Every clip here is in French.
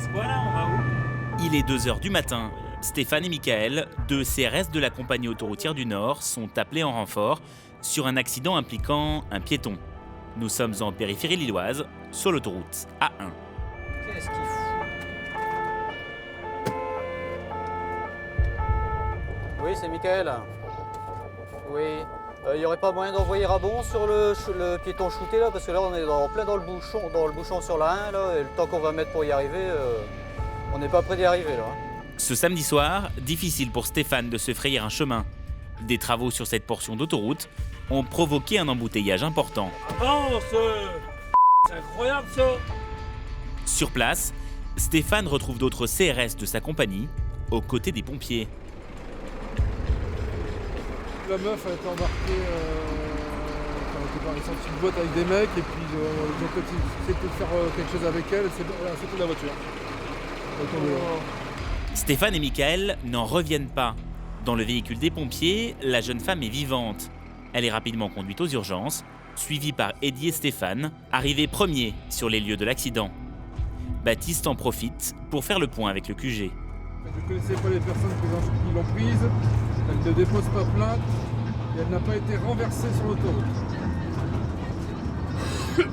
passe quoi là? On va où? Il est 2h du matin. Stéphane et Michael, deux CRS de la compagnie autoroutière du Nord, sont appelés en renfort sur un accident impliquant un piéton. Nous sommes en périphérie lilloise, sur l'autoroute A1. Qu'est-ce qu'il fout? Oui, c'est Michael. Oui. Il n'y aurait pas moyen d'envoyer Rabon sur le piéton shooté là, parce que là on est plein dans le bouchon sur la 1 là, et le temps qu'on va mettre pour y arriver, on n'est pas près d'y arriver là. Ce samedi soir, difficile pour Stéphane de se frayer un chemin. Des travaux sur cette portion d'autoroute ont provoqué un embouteillage important. Avance! C'est incroyable ça! Sur place, Stéphane retrouve d'autres CRS de sa compagnie, aux côtés des pompiers. La meuf a été embarquée, elle est sortie de boîte avec des mecs et puis ils ont peut-être essayé de faire quelque chose avec elle, elle a sauté de la voiture. Stéphane et Michael n'en reviennent pas. Dans le véhicule des pompiers, la jeune femme est vivante. Elle est rapidement conduite aux urgences, suivie par Eddie et Stéphane, arrivés premiers sur les lieux de l'accident. Baptiste en profite pour faire le point avec le QG. Je ne connaissais pas les personnes qui l'ont prise, elle ne dépose pas plainte et elle n'a pas été renversée sur l'autoroute. Elle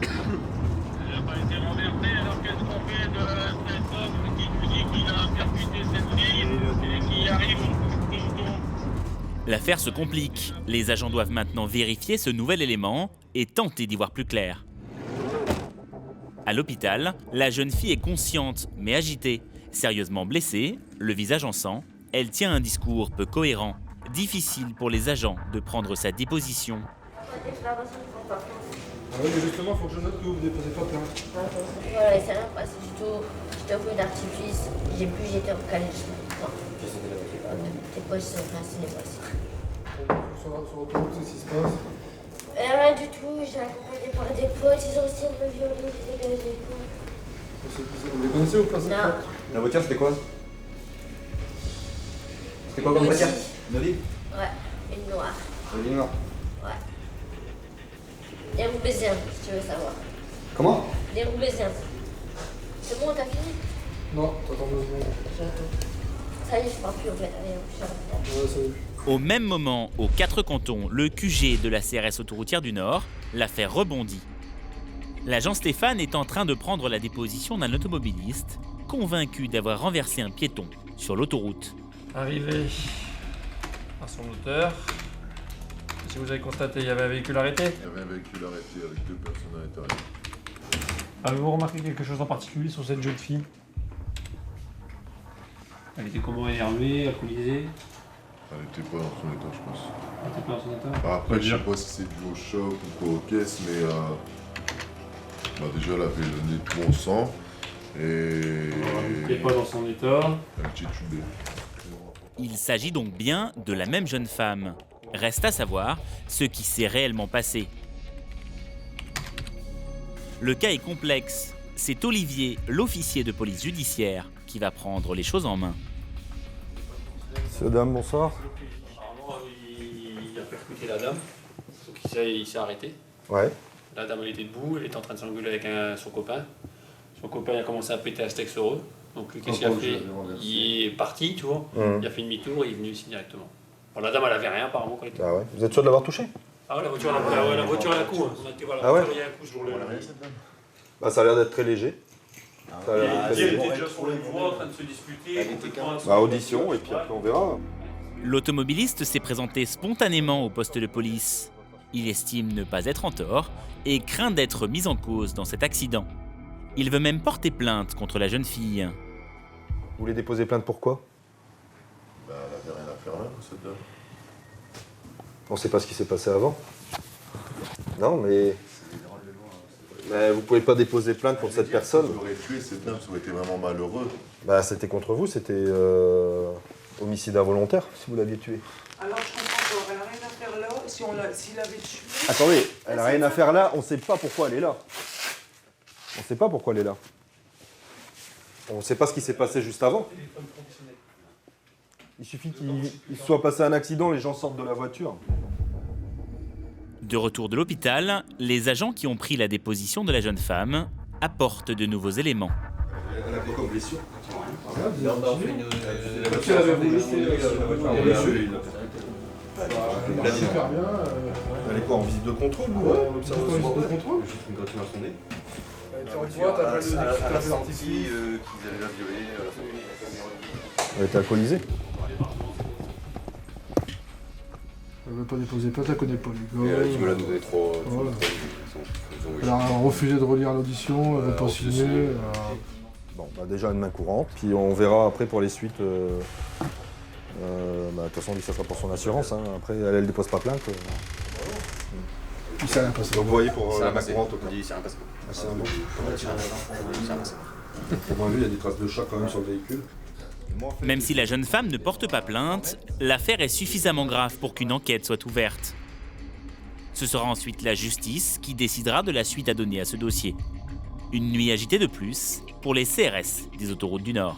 n'a pas été renversée, alors qu'est-ce qu'on fait de cet homme qui nous dit qu'il a percuté cette fille et qui arrive au tonton? L'affaire se complique. Les agents doivent maintenant vérifier ce nouvel élément et tenter d'y voir plus clair. À l'hôpital, la jeune fille est consciente mais agitée. Sérieusement blessée, le visage en sang, elle tient un discours peu cohérent. Difficile pour les agents de prendre sa déposition. Ah oui, mais justement, il faut que je note que vous ne déposez pas plainte. Voilà, c'est rien passé du tout. J'étais au feu d'artifice. J'étais en calèche. Non. Tes poches sont placées, les poches. Sur l'autoroute, c'est ce qui se passe. Rien du tout. J'ai accompagné par des potes. Ils ont essayé de me violer. Ils étaient des coups. Vous les connaissez ou pas cette Non. pote? La voiture, c'était quoi? C'était quoi comme Audi. voiture? Une Audi? Ouais, une noire. Audi noire. Ouais. Les Roubaisiens, si tu veux savoir. Comment? Les Roubaisiens. C'est bon, t'as fini? Non, t'attends 2 secondes. Ça y est, je pars plus en fait. Allez, je suis en retard. Ouais, salut. Au même moment, aux 4 cantons, le QG de la CRS autoroutière du Nord, l'affaire rebondit. L'agent Stéphane est en train de prendre la déposition d'un automobiliste, convaincu d'avoir renversé un piéton sur l'autoroute. Arrivé à son auteur. Si vous avez constaté, il y avait un véhicule arrêté. Il y avait un véhicule arrêté avec 2 personnes à l'intérieur. Avez-vous remarqué quelque chose en particulier sur cette jeune fille? Elle était comment, énervée, alcoolisée? Elle n'était pas dans son état, je pense. Elle était pas dans son état? Après, je sais pas si c'est dû au choc ou quoi aux caisses, mais déjà, elle avait le nez tout en sang et Elle n'était pas dans son état. elle titubait. Il s'agit donc bien de la même jeune femme. Reste à savoir ce qui s'est réellement passé. Le cas est complexe. C'est Olivier, l'officier de police judiciaire, qui va prendre les choses en main. Monsieur, dame, bonsoir. Apparemment, il a percuté la dame, donc il s'est arrêté. Ouais. La dame, elle était debout, elle était en train de s'engueuler avec son copain. Son copain a commencé à péter un steak sur eux. Donc lui, qu'est-ce qu'il a fait? Il est parti, tu vois. Il a fait demi-tour et il est venu ici directement. Bon, la dame, elle avait rien apparemment quand elle était. Ah ouais. Vous êtes sûr de l'avoir touché? Ah ouais, la voiture, la voiture, elle a un coup. Hein. On a été voir la Ah ouais? voiture, il y a un coup ce jour-là. Bah ça a l'air d'être très léger. Ça a l'air d'être très Elle léger. était déjà sur le voie en train de se disputer. Bah audition et puis après on verra. L'automobiliste s'est présenté spontanément au poste de police. Il estime ne pas être en tort et craint d'être mis en cause dans cet accident. Il veut même porter plainte contre la jeune fille. Vous voulez déposer plainte pour quoi? Bah, elle avait rien à faire là, cette dame. On sait pas ce qui s'est passé avant. Non mais vous pouvez pas déposer plainte contre cette personne. Si vous l'aurez tué, cette dame, ça aurait été vraiment malheureux. Bah c'était contre vous, c'était homicide involontaire si vous l'aviez tué. Alors je comprends pas, elle a rien à faire là, s'il l'avait tué... Attendez, elle a rien à faire là, on sait pas pourquoi elle est là. On sait pas pourquoi elle est là. On sait pas ce qui s'est passé juste avant. Il suffit qu'il se soit passé un accident, les gens sortent de la voiture. De retour de l'hôpital, les agents qui ont pris la déposition de la jeune femme apportent de nouveaux éléments. Elle a quoi comme blessure? Elle avait voulu super bien. Elle est quoi, en visite de contrôle ou Ouais, en observation? visite de contrôle. Juste une gratine à son nez. Elle était en boîte, après le artifice. qu'ils allaient la violer. Elle était alcoolisée? Elle veut pas déposer plainte, elle connaît pas les gars. Tu me l'as donné trop. Voilà. Elle a refusé de relire l'audition, elle veut pas signer. Bon, bah déjà une main courante, puis on verra après pour les suites. De toute façon, ça sera pour son assurance. Hein. Après, elle dépose pas plainte. Il s'est rien passé. Donc vous voyez pour la main courante, au cas. C'est un passé. Ah, c'est un bon. C'est un passé. On a vu, il y a des traces de chat quand même sur le véhicule. Même si la jeune femme ne porte pas plainte, l'affaire est suffisamment grave pour qu'une enquête soit ouverte. Ce sera ensuite la justice qui décidera de la suite à donner à ce dossier. Une nuit agitée de plus pour les CRS des autoroutes du Nord.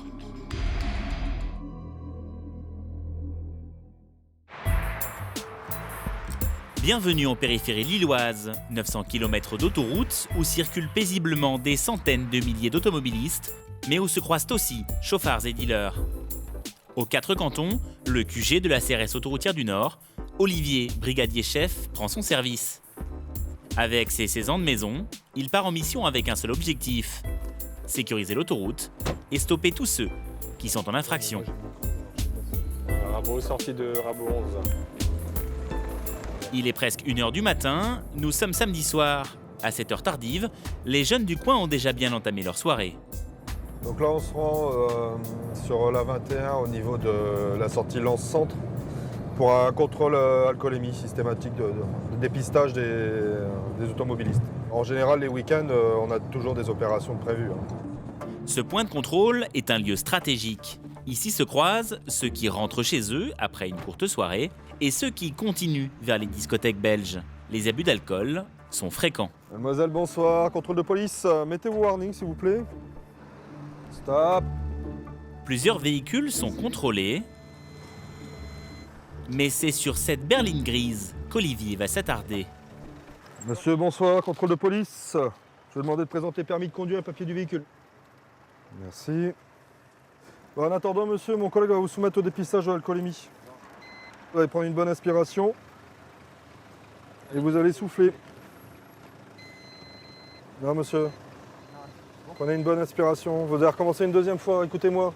Bienvenue en périphérie lilloise, 900 km d'autoroute où circulent paisiblement des centaines de milliers d'automobilistes, mais où se croisent aussi chauffards et dealers. Aux 4 cantons, le QG de la CRS autoroutière du Nord, Olivier, brigadier chef, prend son service. Avec ses 16 ans de maison, il part en mission avec un seul objectif, sécuriser l'autoroute et stopper tous ceux qui sont en infraction. Rabot, sortie de Rabot 11. Il est presque 1h du matin, nous sommes samedi soir. À cette heure tardive, les jeunes du coin ont déjà bien entamé leur soirée. Donc là, on se rend sur la 21 au niveau de la sortie Lens Centre pour un contrôle alcoolémie systématique de dépistage des automobilistes. En général, les week-ends, on a toujours des opérations prévues. Ce point de contrôle est un lieu stratégique. Ici se croisent ceux qui rentrent chez eux après une courte soirée et ceux qui continuent vers les discothèques belges. Les abus d'alcool sont fréquents. Mademoiselle, bonsoir. Contrôle de police, mettez vos warnings s'il vous plaît. Stop. Plusieurs véhicules sont contrôlés, mais c'est sur cette berline grise qu'Olivier va s'attarder. Monsieur, bonsoir. Contrôle de police. Je vais demander de présenter permis de conduire et papier du véhicule. Merci. Bon, en attendant, monsieur, mon collègue va vous soumettre au dépistage de l'alcoolémie. Vous allez prendre une bonne inspiration et vous allez souffler. Non, monsieur. Prenez une bonne inspiration. Vous allez recommencer une deuxième fois. Écoutez-moi.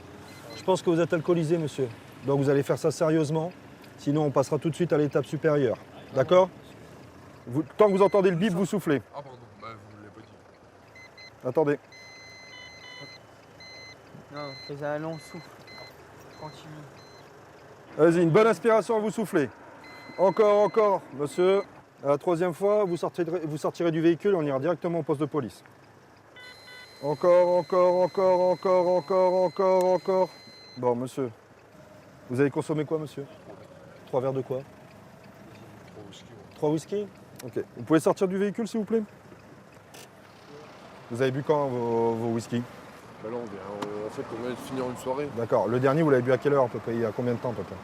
Je pense que vous êtes alcoolisé, monsieur. Donc vous allez faire ça sérieusement. Sinon, on passera tout de suite à l'étape supérieure. D'accord ? Tant que vous entendez le bip, vous soufflez. Ah pardon, bah, vous ne l'avez pas dit. Attendez. Non, fais un long souffle. Continue. Vas-y, une bonne inspiration, vous soufflez. Encore, monsieur. À la troisième fois, vous sortirez du véhicule, on ira directement au poste de police. Encore. Bon, monsieur. Vous avez consommé quoi, monsieur? 3 verres de quoi? 3 whisky. Ok. Vous pouvez sortir du véhicule, s'il vous plaît? Vous avez bu quand vos whisky? Bah là, en fait, on vient de finir une soirée. D'accord. Le dernier, vous l'avez bu à quelle heure à peu près? Il y a combien de temps à peu près?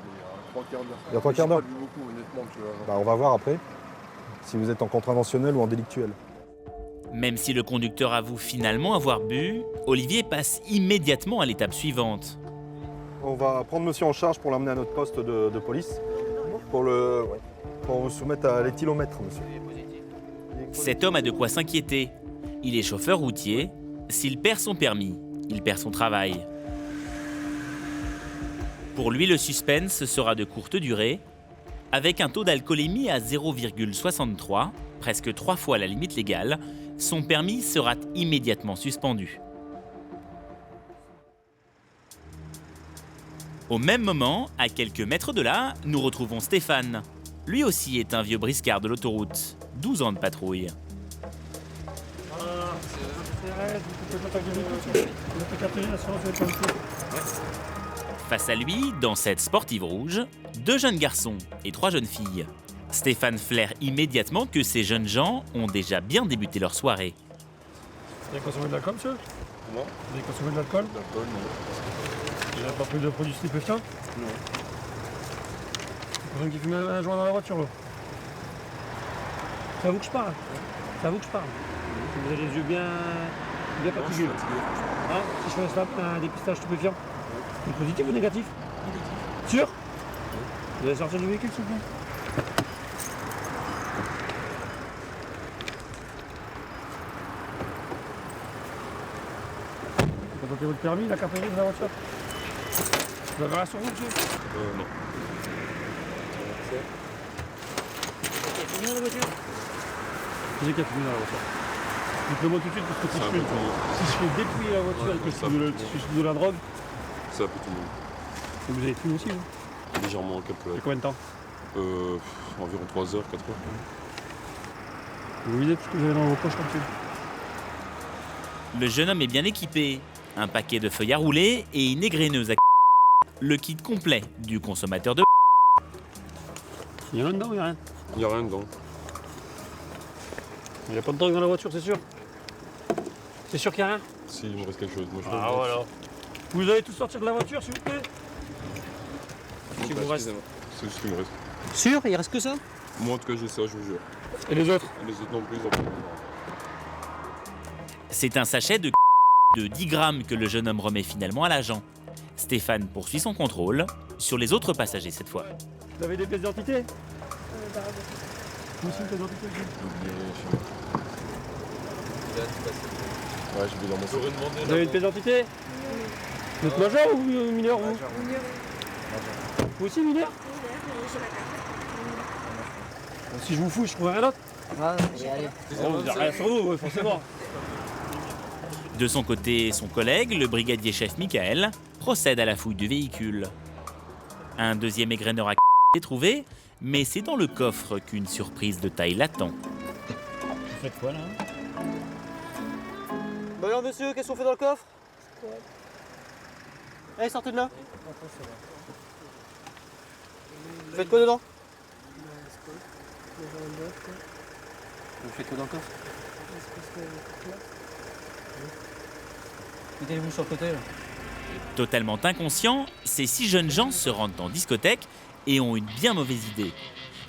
Il y a 3 quarts d'heure. Il y a 3 quarts d'heure? J'ai pas bu beaucoup, honnêtement, tu vois. Bah, on va voir après si vous êtes en contraventionnel ou en délictuel. Même si le conducteur avoue finalement avoir bu, Olivier passe immédiatement à l'étape suivante. On va prendre monsieur en charge pour l'emmener à notre poste de police pour vous soumettre à l'éthylomètre, monsieur. Cet homme a de quoi s'inquiéter. Il est chauffeur routier. S'il perd son permis, il perd son travail. Pour lui, le suspense sera de courte durée. Avec un taux d'alcoolémie à 0,63, presque 3 fois la limite légale, son permis sera immédiatement suspendu. Au même moment, à quelques mètres de là, nous retrouvons Stéphane. Lui aussi est un vieux briscard de l'autoroute. 12 ans de patrouille. Face à lui, dans cette sportive rouge, 2 jeunes garçons et 3 jeunes filles. Stéphane flaire immédiatement que ces jeunes gens ont déjà bien débuté leur soirée. Vous avez consommé de l'alcool, monsieur? Comment? Vous avez consommé de l'alcool? L'alcool, non. Vous n'avez pas pris de produits stupéfiants? Non. Personne qui fume un joint dans la voiture, là? C'est à vous que je parle. C'est à vous que je parle. Vous avez les yeux bien Bien fatigué. Hein, si je fais un snap, un dépistage stupéfiant. C'est positif ou négatif? Négatif. Sûr? Vous allez sortir du véhicule, s'il vous plaît? Vous avez tenté votre permis, la carte grise de la voiture? Vous avez rien sur vous, monsieur? Non. Combien dans la voiture? J'ai 4 000 dans la voiture. Dites-le-moi tout de suite parce que si je fais dépouiller la voiture et que je suis de la drogue, C'est un peu tout le monde. vous avez fumé aussi, vous? Légèrement, quelques. Ça fait combien de temps? Environ 3 heures, 4 heures. Vous visez tout ce que vous avez dans vos poches comme ça? Le jeune homme est bien équipé. Un paquet de feuilles à rouler et une égreneuse à le kit complet du consommateur de. Il y a rien dedans ou il y a rien? Il n'y a rien dedans. Il n'y a pas de drogue dans la voiture, c'est sûr? C'est sûr qu'il n'y a rien? Si, il me reste quelque chose. Moi, je Ah voilà. Vous allez tous sortir de la voiture, s'il vous plaît? Il vous reste. C'est juste ce qui me reste. Sûr? Il reste que ça? Moi, en tout cas, j'ai ça, je vous jure. Et les autres? Et les autres non plus, ils en ont. C'est un sachet de 10 grammes que le jeune homme remet finalement à l'agent. Stéphane poursuit son contrôle sur les autres passagers cette fois. Vous avez des pièces d'identité? Vous aussi, une pièce d'identité? Ouais, j'ai vu dans mon sauré demander. Vous avez une pièce d'identité? Vous êtes majeur ou mineur, vous? Vous aussi, mineur? Si je vous fous, je trouve rien d'autre? Allez. Bon, vous n'avez rien sur vous, forcément. De son côté, son collègue, le brigadier chef Michael, procède à la fouille du véhicule. Un deuxième égreneur à est trouvé, mais c'est dans le coffre qu'une surprise de taille l'attend. Vous faites quoi là? Bah alors monsieur, qu'est-ce qu'on fait dans le coffre? Allez, sortez de là. Vous faites quoi dedans? Vous faites quoi dans le coffre? Mettez-vous sur le côté là. Totalement inconscients, ces 6 jeunes gens se rendent en discothèque et ont une bien mauvaise idée.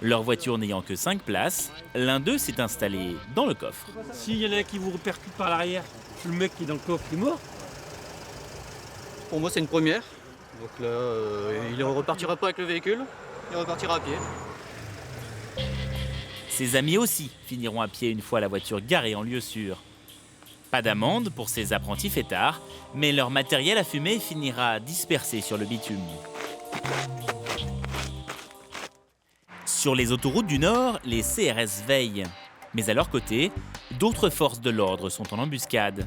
Leur voiture n'ayant que 5 places, l'un d'eux s'est installé dans le coffre. S'il y en a un qui vous percute par l'arrière, le mec qui est dans le coffre, il est mort? Pour moi, c'est une première. Donc là, il ne repartira pas avec le véhicule, il repartira à pied. Ses amis aussi finiront à pied une fois la voiture garée en lieu sûr. Pas d'amende pour ces apprentis fêtards, mais leur matériel à fumer finira dispersé sur le bitume. Sur les autoroutes du Nord, les CRS veillent. Mais à leur côté, d'autres forces de l'ordre sont en embuscade.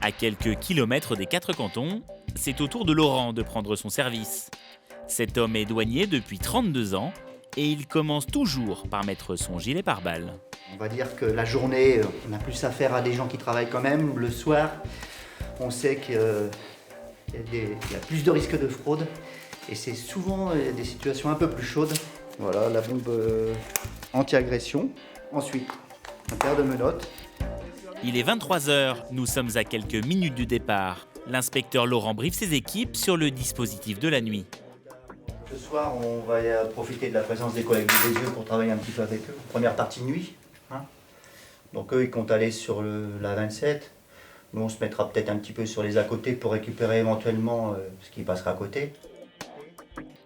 À quelques kilomètres des 4 cantons, c'est au tour de Laurent de prendre son service. Cet homme est douanier depuis 32 ans et il commence toujours par mettre son gilet pare-balles. On va dire que la journée, on a plus affaire à des gens qui travaillent quand même. Le soir, on sait qu'il y a plus de risques de fraude. Et c'est souvent des situations un peu plus chaudes. Voilà, la bombe anti-agression. Ensuite, un paire de menottes. Il est 23h, nous sommes à quelques minutes du départ. L'inspecteur Laurent briefe ses équipes sur le dispositif de la nuit. Ce soir, on va profiter de la présence des collègues du Bézieux pour travailler un petit peu avec eux. Première partie de nuit. Hein. Donc eux, ils comptent aller sur la 27. Nous, on se mettra peut-être un petit peu sur les à côté pour récupérer éventuellement ce qui passera à côté.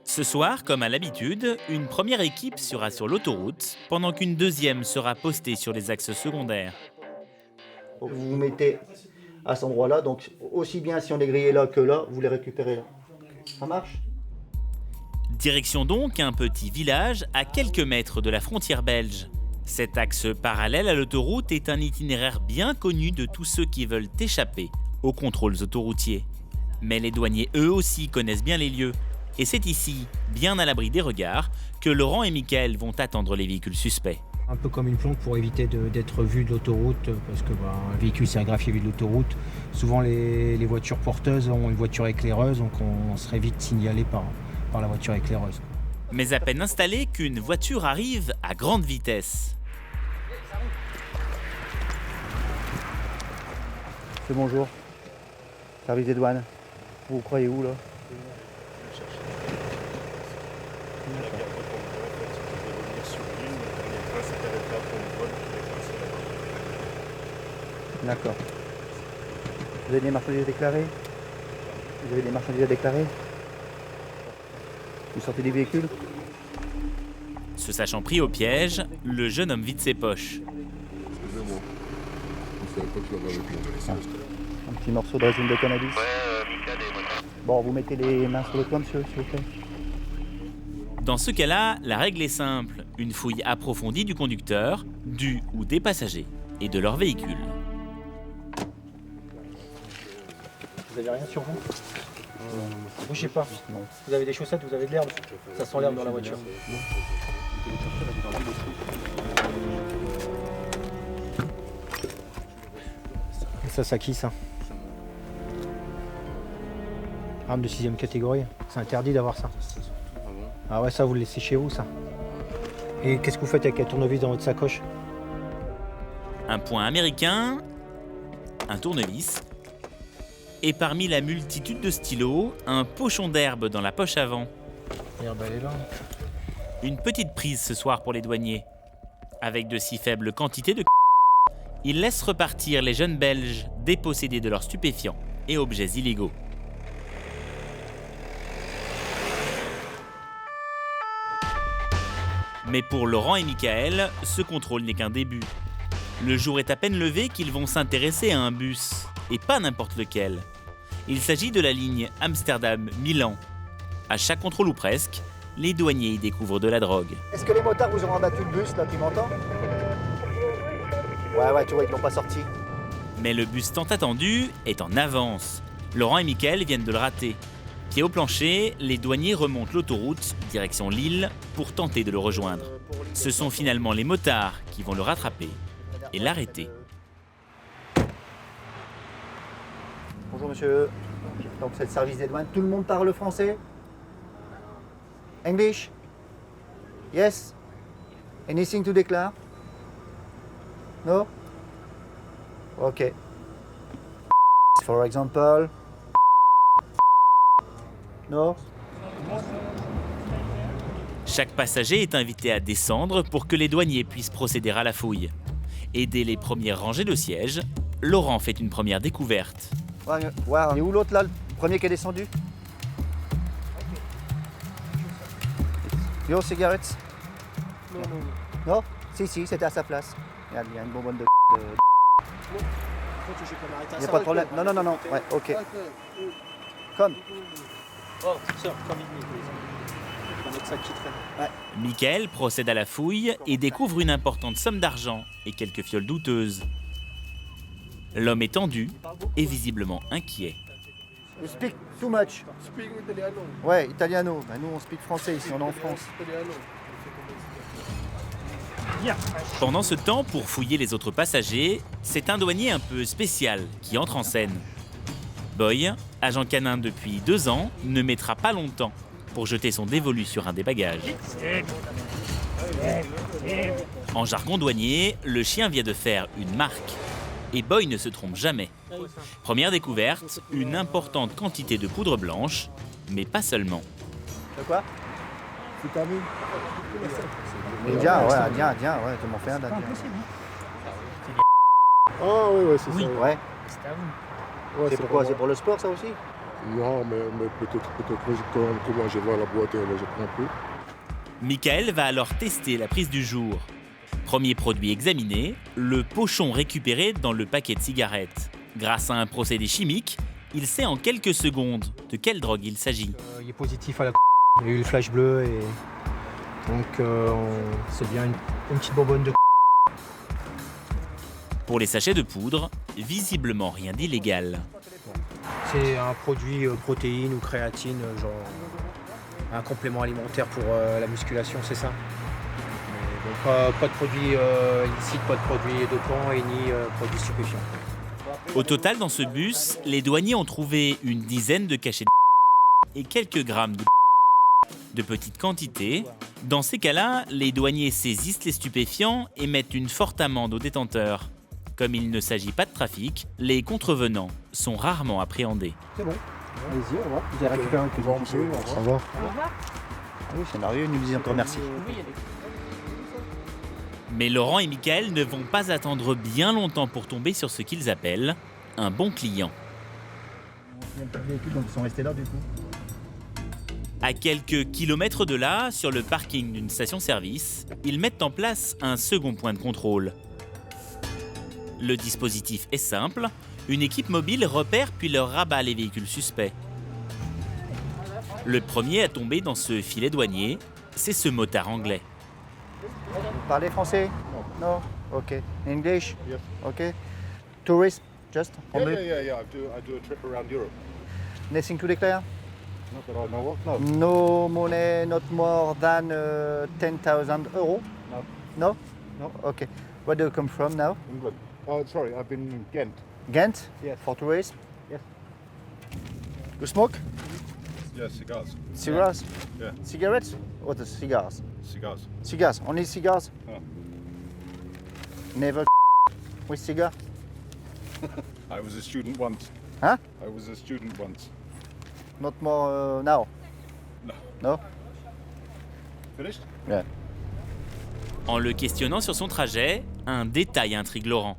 Ce soir, comme à l'habitude, une première équipe sera sur l'autoroute, pendant qu'une deuxième sera postée sur les axes secondaires. Vous vous mettez à cet endroit-là, donc aussi bien si on est grillé là que là, vous les récupérez là. Ça marche ? Direction donc un petit village à quelques mètres de la frontière belge. Cet axe parallèle à l'autoroute est un itinéraire bien connu de tous ceux qui veulent échapper aux contrôles autoroutiers. Mais les douaniers eux aussi connaissent bien les lieux. Et c'est ici, bien à l'abri des regards, que Laurent et Michael vont attendre les véhicules suspects. Un peu comme une planque pour éviter d'être vu de l'autoroute, parce que un véhicule sérigraphié vu de l'autoroute. Souvent les voitures porteuses ont une voiture éclaireuse, donc on serait vite signalé par la voiture éclaireuse. Mais à peine installé qu'une voiture arrive à grande vitesse. C'est bonjour. Service des douanes. Vous croyez où là ? D'accord. Vous avez des marchandises à déclarer? Vous avez des marchandises à déclarer? Vous sortez des véhicules? Se sachant pris au piège, le jeune homme vide ses poches. Excusez-moi. Je ne savais pas que tu avais avec moi. Un petit morceau de résine de cannabis. Bon, vous mettez les mains sur le toit, monsieur, s'il vous plaît. Dans ce cas-là, la règle est simple. Une fouille approfondie du conducteur, du ou des passagers et de leur véhicule. Vous avez rien sur vous? Bougez pas. Vous avez des chaussettes, vous avez de l'herbe. Ça sent l'herbe dans la voiture. Et ça, c'est à qui ça? Arme de 6e catégorie. C'est interdit d'avoir ça. Ah ouais, ça vous le laissez chez vous ça. Et qu'est-ce que vous faites avec un tournevis dans votre sacoche? Un point américain, un tournevis, et parmi la multitude de stylos, un pochon d'herbe dans la poche avant. L'herbe, elle est là. Une petite prise ce soir pour les douaniers. Avec de si faibles quantités de ils laissent repartir les jeunes Belges dépossédés de leurs stupéfiants et objets illégaux. Mais pour Laurent et Michael, ce contrôle n'est qu'un début. Le jour est à peine levé qu'ils vont s'intéresser à un bus, et pas n'importe lequel. Il s'agit de la ligne Amsterdam-Milan. À chaque contrôle ou presque, les douaniers y découvrent de la drogue. Est-ce que les motards vous ont abattu le bus, là, tu m'entends? Ouais, tu vois, ils l'ont pas sorti. Mais le bus tant attendu est en avance. Laurent et Michael viennent de le rater. Pieds au plancher, les douaniers remontent l'autoroute, direction Lille, pour tenter de le rejoindre. Ce sont finalement les motards qui vont le rattraper et l'arrêter. Bonjour monsieur. Donc c'est le service des douanes. Tout le monde parle français? English? Yes? Anything to declare? No? Ok. For example. No? Chaque passager est invité à descendre pour que les douaniers puissent procéder à la fouille. Et dès les premières rangées de sièges, Laurent fait une première découverte. Ouais, et où l'autre là, le premier qui est descendu? Yo, cigarettes? Non. Non? Si, c'était à sa place. Regarde, il y a une bonbonne de... Il n'y a pas de problème. Non. Ouais, ok. Comme. Oh, sœur, comme il mettre ça qui traîne. Ouais. Michael procède à la fouille et découvre une importante somme d'argent et quelques fioles douteuses. L'homme est tendu et visiblement inquiet. You speak too much. Ouais, italiano. Bah, nous, on speak français ici, on est en France. Pendant ce temps, pour fouiller les autres passagers, c'est un douanier un peu spécial qui entre en scène. Boy, agent canin depuis 2 ans, ne mettra pas longtemps pour jeter son dévolu sur un des bagages. En jargon douanier, le chien vient de faire une marque. Et Boy ne se trompe jamais. Première découverte, une importante quantité de poudre blanche, mais pas seulement. De quoi? Vitamine. Indien, ouais, tu m'en fais un d'Indien. Ah ouais, c'est ça. Ouais. C'était à vous. Ouais, c'est pourquoi? C'est pour le sport, ça aussi? Non, mais peut-être quand moi je vais à la boîte, là, je prends un peu. Michael va alors tester la prise du jour. Premier produit examiné, le pochon récupéré dans le paquet de cigarettes. Grâce à un procédé chimique, il sait en quelques secondes de quelle drogue il s'agit. Il est positif à la il y a eu le flash bleu et donc c'est bien une petite bonbonne de Pour les sachets de poudre, visiblement rien d'illégal. C'est un produit protéine ou créatine, genre un complément alimentaire pour la musculation, c'est ça. Mais bon, pas de produits illicites, pas de produits dopants et ni produits stupéfiants. Au total, dans ce bus, les douaniers ont trouvé une dizaine de cachets de et quelques grammes de petites quantités. Dans ces cas-là, les douaniers saisissent les stupéfiants et mettent une forte amende aux détenteurs. Comme il ne s'agit pas de trafic, les contrevenants sont rarement appréhendés. C'est bon. Allez-y, au revoir. Vous avez récupéré un peu de monsieur. Au revoir. Au revoir. Ah oui, c'est merveilleux, nous disons encore merci. Mais Laurent et Michael ne vont pas attendre bien longtemps pour tomber sur ce qu'ils appellent un bon client. Il n'y a pas de véhicule, donc ils sont restés là du coup. À quelques kilomètres de là, sur le parking d'une station-service, ils mettent en place un second point de contrôle. Le dispositif est simple, une équipe mobile repère puis leur rabat les véhicules suspects. Le premier à tomber dans ce filet douanier, c'est ce motard anglais. Vous parlez français? Non. Ok. English? Ok. Tourist? Just? Only? Yeah. I do a trip around Europe. Nothing to declare? Not that I know of, no. No money, not more than 10,000 euros? No. No? No. Okay. Where do you come from now? England. Oh, sorry, I've been in Ghent. Ghent? Yes. For tourism? Yes. You smoke? Yeah, cigars. Cigars? Yeah. Cigarettes? Or the cigars? Cigars. Cigars. Only cigars? Oh. Never with cigar? I was a student once. Huh? I was a student once. Not more now? No. No? Finished? Yeah. En le questionnant sur son trajet, un détail intrigue Laurent.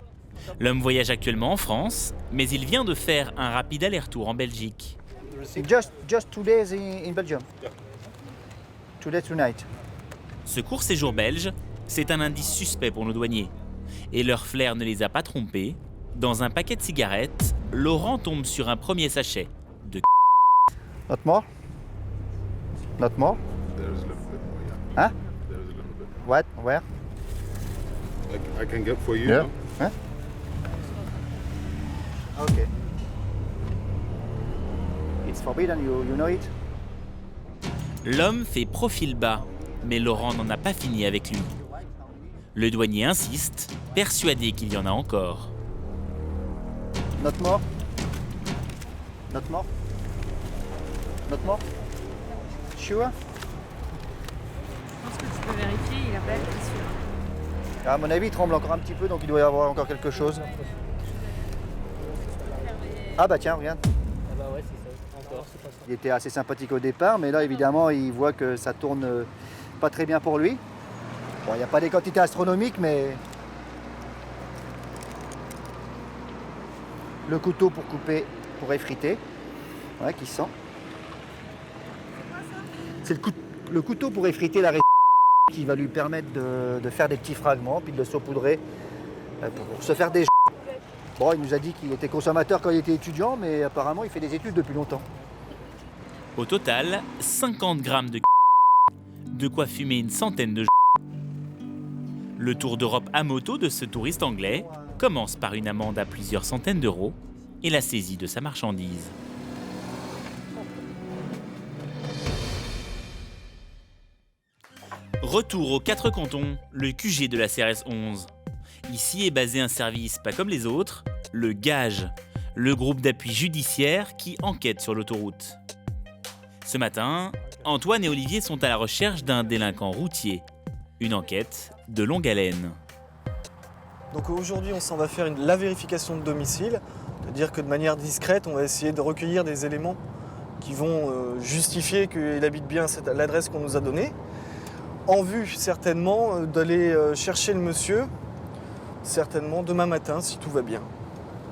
L'homme voyage actuellement en France, mais il vient de faire un rapide aller-retour en Belgique. Just 2 days in Belgium? Yeah. 2 days tonight? Ce court séjour belge, c'est un indice suspect pour nos douaniers. Et leur flair ne les a pas trompés. Dans un paquet de cigarettes, Laurent tombe sur un premier sachet de Not more? Not more? There is a little bit more, yeah. Huh? There is a little bit. What? Where? I can get for you. Yeah. No? Huh? Okay. It's forbidden, you know it? L'homme fait profil bas, mais Laurent n'en a pas fini avec lui. Le douanier insiste, persuadé qu'il y en a encore. Not more? Not more? Not more? Sure? Je pense que tu peux vérifier, il appelle, c'est sûr. À mon avis, il tremble encore un petit peu, donc il doit y avoir encore quelque chose. Ah bah tiens, regarde. Ah bah ouais, c'est ça. Encore, c'est pas ça. Il était assez sympathique au départ, mais là, évidemment, il voit que ça tourne pas très bien pour lui. Bon, il n'y a pas des quantités astronomiques, mais... Le couteau pour couper, pour effriter. Ouais, qui sent. C'est le couteau pour effriter la qui va lui permettre de faire des petits fragments, puis de le saupoudrer pour se faire des... Bon, il nous a dit qu'il était consommateur quand il était étudiant, mais apparemment, il fait des études depuis longtemps. Au total, 50 grammes de quoi fumer une centaine de Le tour d'Europe à moto de ce touriste anglais commence par une amende à plusieurs centaines d'euros et la saisie de sa marchandise. Retour aux 4 cantons, le QG de la CRS 11. Ici est basé un service pas comme les autres, le GAGE, le groupe d'appui judiciaire qui enquête sur l'autoroute. Ce matin, Antoine et Olivier sont à la recherche d'un délinquant routier. Une enquête de longue haleine. Donc aujourd'hui, on s'en va faire la vérification de domicile, c'est-à-dire que de manière discrète, on va essayer de recueillir des éléments qui vont justifier qu'il habite bien à l'adresse qu'on nous a donnée, en vue certainement d'aller chercher le monsieur, certainement demain matin si tout va bien.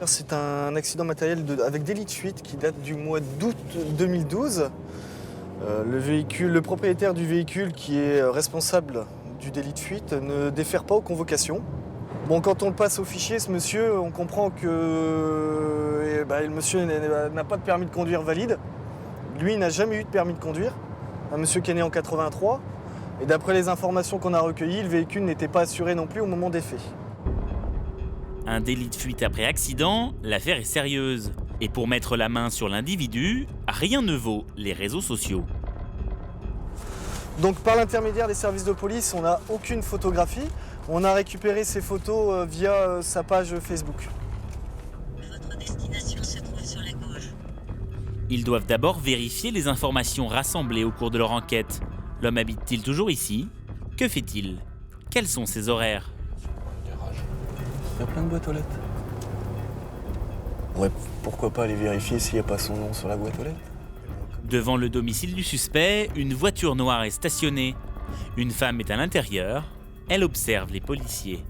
C'est un accident matériel avec délit de fuite qui date du mois d'août 2012. Le propriétaire du véhicule qui est responsable du délit de fuite ne défère pas aux convocations. Bon, quand on le passe au fichier, ce monsieur, on comprend que le monsieur n'a pas de permis de conduire valide. Lui n'a jamais eu de permis de conduire. Un monsieur qui est né en 83. Et d'après les informations qu'on a recueillies, le véhicule n'était pas assuré non plus au moment des faits. Un délit de fuite après accident, l'affaire est sérieuse. Et pour mettre la main sur l'individu, rien ne vaut les réseaux sociaux. Donc par l'intermédiaire des services de police, on n'a aucune photographie. On a récupéré ces photos via sa page Facebook. Votre destination se trouve sur la gauche. Ils doivent d'abord vérifier les informations rassemblées au cours de leur enquête. L'homme habite-t-il toujours ici? Que fait-il? Quels sont ses horaires? Il y a plein de boîtes aux lettres. Ouais, pourquoi pas aller vérifier s'il n'y a pas son nom sur la boîte aux lettres? Devant le domicile du suspect, une voiture noire est stationnée. Une femme est à l'intérieur. Elle observe les policiers.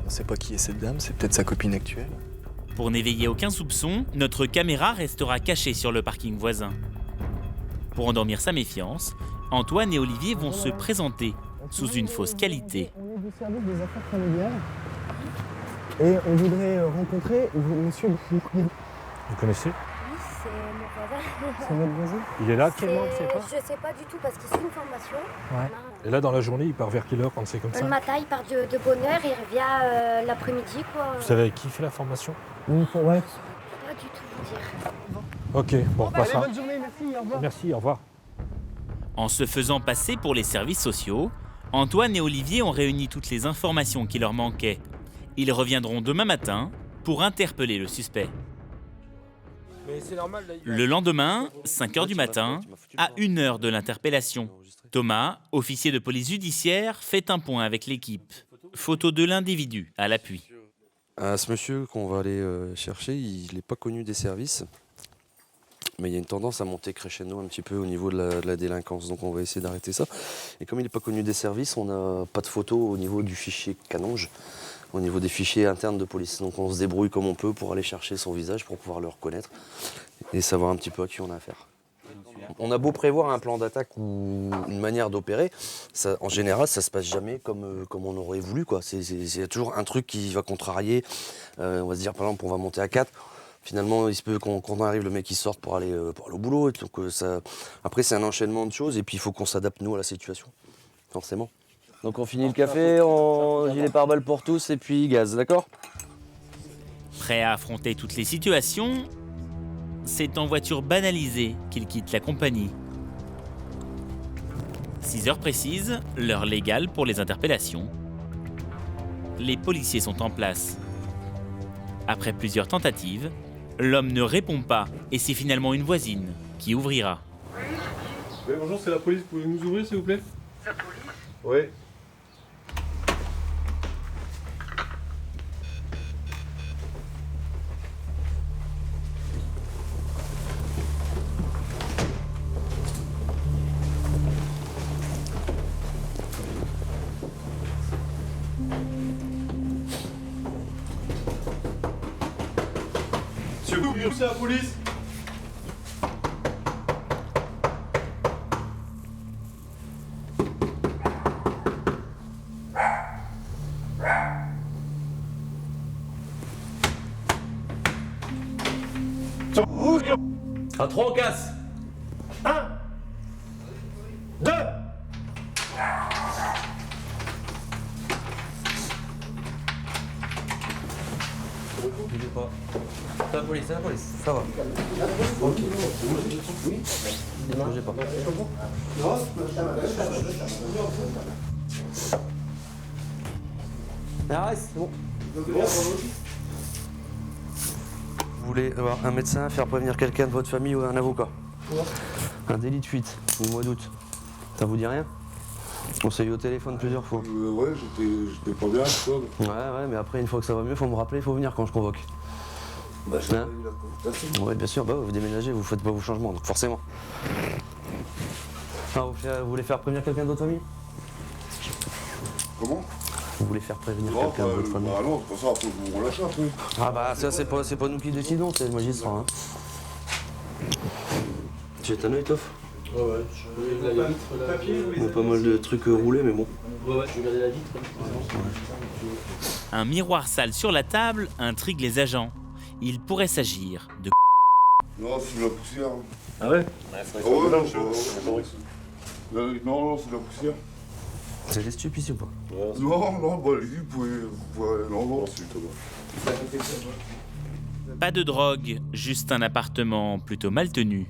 On ne sait pas qui est cette dame, c'est peut-être sa copine actuelle. Pour n'éveiller aucun soupçon, notre caméra restera cachée sur le parking voisin. Pour endormir sa méfiance, Antoine et Olivier vont se présenter sous une fausse qualité. On est du service des affaires familiales et on voudrait rencontrer monsieur Bourguin. Vous connaissez? Oui, c'est mon voisin. C'est votre voisin? Il est là actuellement, tu sais pas? Je sais pas du tout parce qu'il suit une formation. Ouais. Et là, dans la journée, il part vers quelle heure quand c'est comme ça? Le matin, il part de bonne heure et il revient l'après-midi, quoi. Vous savez avec qui fait la formation? Ouais. Je peux pas du tout vous dire. Ok, bon, on passera. Allez, bonne journée, merci, au revoir. Merci, au revoir. En se faisant passer pour les services sociaux, Antoine et Olivier ont réuni toutes les informations qui leur manquaient. Ils reviendront demain matin pour interpeller le suspect. Le lendemain, 5h du matin, à 1h de l'interpellation, Thomas, officier de police judiciaire, fait un point avec l'équipe. Photo de l'individu à l'appui. Ce monsieur qu'on va aller chercher, il n'est pas connu des services. Mais il y a une tendance à monter crescendo un petit peu au niveau de la délinquance. Donc on va essayer d'arrêter ça. Et comme il n'est pas connu des services, on n'a pas de photos au niveau du fichier Canonge, au niveau des fichiers internes de police. Donc on se débrouille comme on peut pour aller chercher son visage, pour pouvoir le reconnaître et savoir un petit peu à qui on a affaire. On a beau prévoir un plan d'attaque ou une manière d'opérer, en général ça se passe jamais comme on aurait voulu, quoi. Il y a toujours un truc qui va contrarier. On va se dire par exemple on va monter à 4. Finalement, il se peut qu'on arrive, le mec il sorte pour aller au boulot. Donc, après, c'est un enchaînement de choses et puis il faut qu'on s'adapte, nous, à la situation, forcément. Donc on finit le café, on gilet pare-balles pour tous et puis gaz, d'accord? Prêt à affronter toutes les situations, c'est en voiture banalisée qu'il quitte la compagnie. 6 heures précises, l'heure légale pour les interpellations. Les policiers sont en place. Après plusieurs tentatives, l'homme ne répond pas et c'est finalement une voisine qui ouvrira. Oui, bonjour, c'est la police. Pouvez-vous nous ouvrir, s'il vous plaît? La police? Oui. Monsieur Bourguin, c'est la police? À 3 on casse. 1, 2. Bougez pas. C'est la police, ça va. Ok. Oui. Bougez pas. Arrête, c'est bon. Vous voulez avoir un médecin, faire prévenir quelqu'un de votre famille ou un avocat? Un délit de fuite, au mois d'août. Ça vous dit rien? On s'est eu au téléphone plusieurs fois. Ouais, j'étais pas bien, je crois. Ouais, mais après, une fois que ça va mieux, faut me rappeler, faut venir quand je convoque. Bah, je Hein? Ouais, bien sûr, bah, vous déménagez, vous faites pas vos changements, donc forcément. Ah, vous voulez faire prévenir quelqu'un de votre famille? Comment? Vous voulez faire prévenir quelqu'un de votre famille? Bah non, c'est pas ça, faut qu'on relâche un truc. Ah bah ça, c'est pas nous qui décidons, c'est le magistrat. Hein. Tu es un œil, Toff? Ouais, je vais regarder la vitre. On a pas mal de trucs roulés, mais bon. Ouais, je vais regarder la vitre. Un miroir sale sur la table intrigue les agents. Il pourrait s'agir de... Non, c'est de la poussière. Ah ouais? Ouais, non, c'est de la poussière. C'est des stupes ici ou pas? Non, bah allez-y, vous pouvez non, c'est tout. Pas de drogue, juste un appartement plutôt mal tenu.